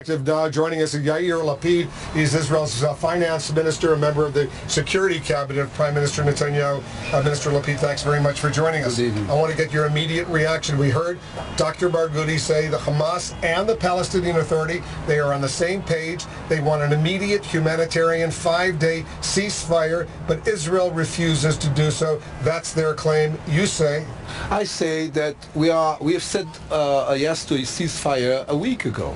Now joining us is Yair Lipid. He's Israel's finance minister, a member of the security cabinet of Prime Minister Netanyahu. Minister Lipid, thanks very much for joining us. Good evening. I want to get your immediate reaction. We heard Dr. Barghouti say the Hamas and the Palestinian Authority, they are on the same page. They want an immediate humanitarian 5-day ceasefire, but Israel refuses to do so. That's their claim. You say? I say that we have said a yes to a ceasefire a week ago,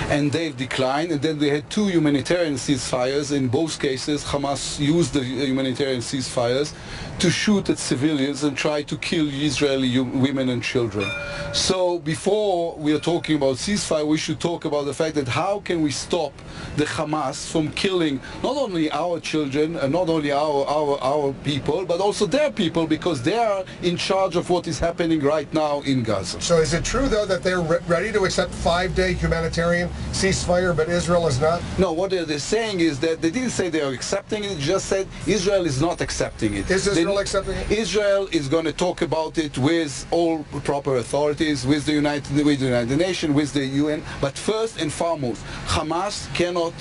and they've declined. And then we had two humanitarian ceasefires. In both cases, Hamas used the humanitarian ceasefires to shoot at civilians and try to kill Israeli women and children. So before we are talking about ceasefire, we should talk about the fact that how can we stop the Hamas from killing not only our children and not only our people, but also their people, because they are in charge of what is happening right now in Gaza. So is it true, though, that they're ready to accept 5-day humanitarian ceasefire, but Israel is not? No, what they're saying is that they didn't say they are accepting it, just said Israel is not accepting it. Is Israel accepting it? Israel is going to talk about it with all proper authorities, with the United Nations, with the UN, but first and foremost, Hamas cannot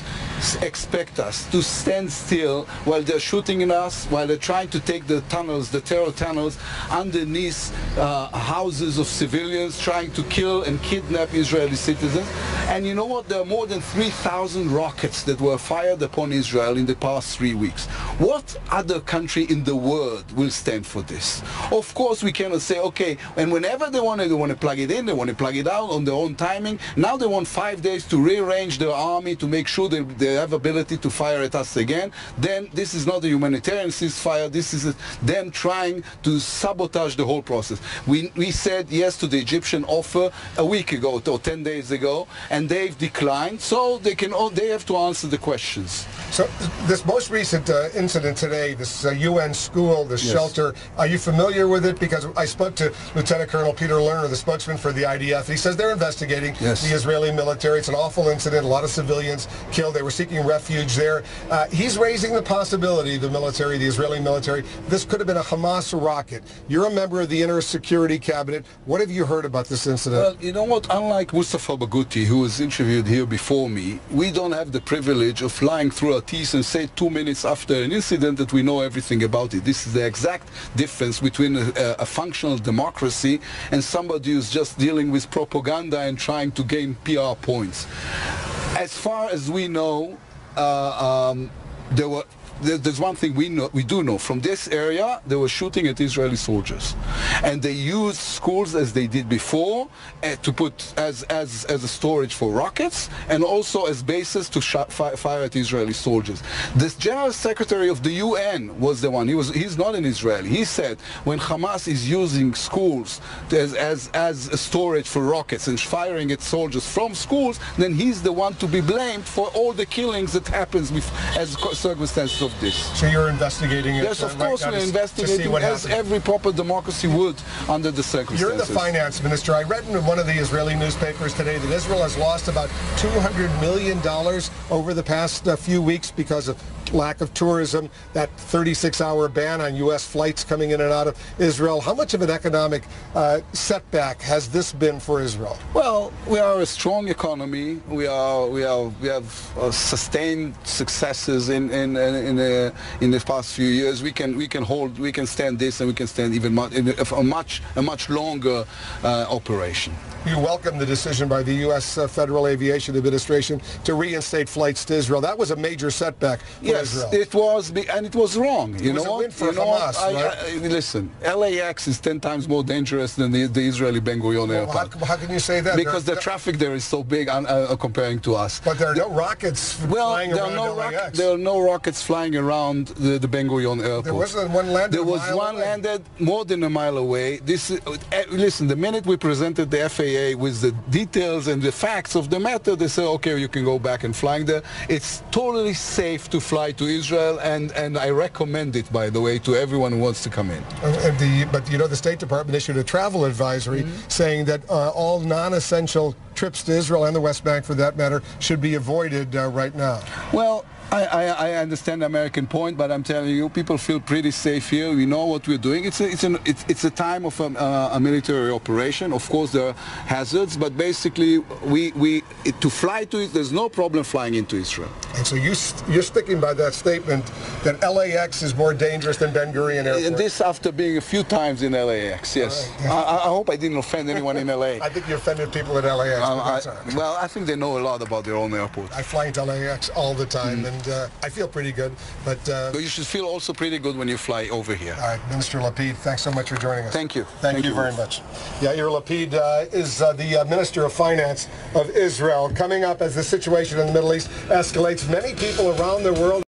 expect us to stand still while they're shooting at us, while they're trying to take the tunnels, the terror tunnels, underneath houses of civilians, trying to kill and kidnap Israeli citizens. And you know what? There are more than 3,000 rockets that were fired upon Israel in the past 3 weeks. What other country in the world will stand for this? Of course, we cannot say, okay, and whenever they want to plug it in, they want to plug it out on their own timing. Now they want 5 days to rearrange their army to make sure that they have ability to fire at us again. Then this is not a humanitarian ceasefire. This is them trying to sabotage the whole process. We said yes to the Egyptian offer a week ago or 10 days ago, and they've declined. So they have to answer the questions. So this most recent incident today, this UN school, this shelter, are you familiar with it? Because I spoke to Lieutenant Colonel Peter Lerner, the spokesman for the IDF. He says they're investigating the Israeli military. It's an awful incident. A lot of civilians killed. They were seeking refuge there. He's raising the possibility, the military, the Israeli military, this could have been a Hamas rocket. You're a member of the Inner Security Cabinet. What have you heard about this incident? Well, you know what? Unlike וחבר Barghouti, who was interviewed here before me, we don't have the privilege of flying through our teeth and say 2 minutes after an incident that we know everything about it. This is the exact difference between a functional democracy and somebody who's just dealing with propaganda and trying to gain PR points. As far as we know, there's one thing we do know. From this area, they were shooting at Israeli soldiers, and they used schools as they did before to put as a storage for rockets, and also as bases to fire at Israeli soldiers. The General Secretary of the UN was the one. He's not an Israeli. He said when Hamas is using schools as a storage for rockets and firing at soldiers from schools, then he's the one to be blamed for all the killings that happens as circumstances of this. So you're investigating it? Yes, of course we're investigating as every proper democracy would under the circumstances. You're the finance minister. I read in one of the Israeli newspapers today that Israel has lost about $200 million over the past few weeks because of lack of tourism, that 36-hour ban on U.S. flights coming in and out of Israel. How much of an economic setback has this been for Israel? Well, we are a strong economy. We have sustained successes in the past few years. We can stand this, and we can stand even a much longer operation. You welcome the decision by the U.S. Federal Aviation Administration to reinstate flights to Israel. That was a major setback for Israel. It was, and it was wrong. It was a win for Hamas, right? Listen, LAX is 10 times more dangerous than the Israeli Ben Gurion airport. How can you say that? Because the traffic there is so big comparing to us. But there are no rockets flying around LAX. There are no rockets flying around the Ben Gurion airport. There wasn't one landed. There was one landed more than a mile away. Listen, the minute we presented the FAA with the details and the facts of the matter, they say, okay, you can go back and flying there. It's totally safe to fly to Israel, and I recommend it, by the way, to everyone who wants to come in. But you know, the State Department issued a travel advisory saying that all non-essential trips to Israel and the West Bank, for that matter, should be avoided right now. Well, I understand the American point, but I'm telling you, people feel pretty safe here. We know what we're doing. It's a time of a military operation. Of course, there are hazards, but basically, to fly to it, there's no problem flying into Israel. And so you're sticking by that statement that LAX is more dangerous than Ben Gurion Airport. And this after being a few times in LAX, yes. Right. I hope I didn't offend anyone in LA. I think you offended people at LAX. Well, I think they know a lot about their own airport. I fly into LAX all the time, and I feel pretty good. But you should feel also pretty good when you fly over here. All right, Minister Lapid, thanks so much for joining us. Thank you. Thank you very much. Yair Lapid is the Minister of Finance of Israel. Coming up as the situation in the Middle East escalates, many people around the world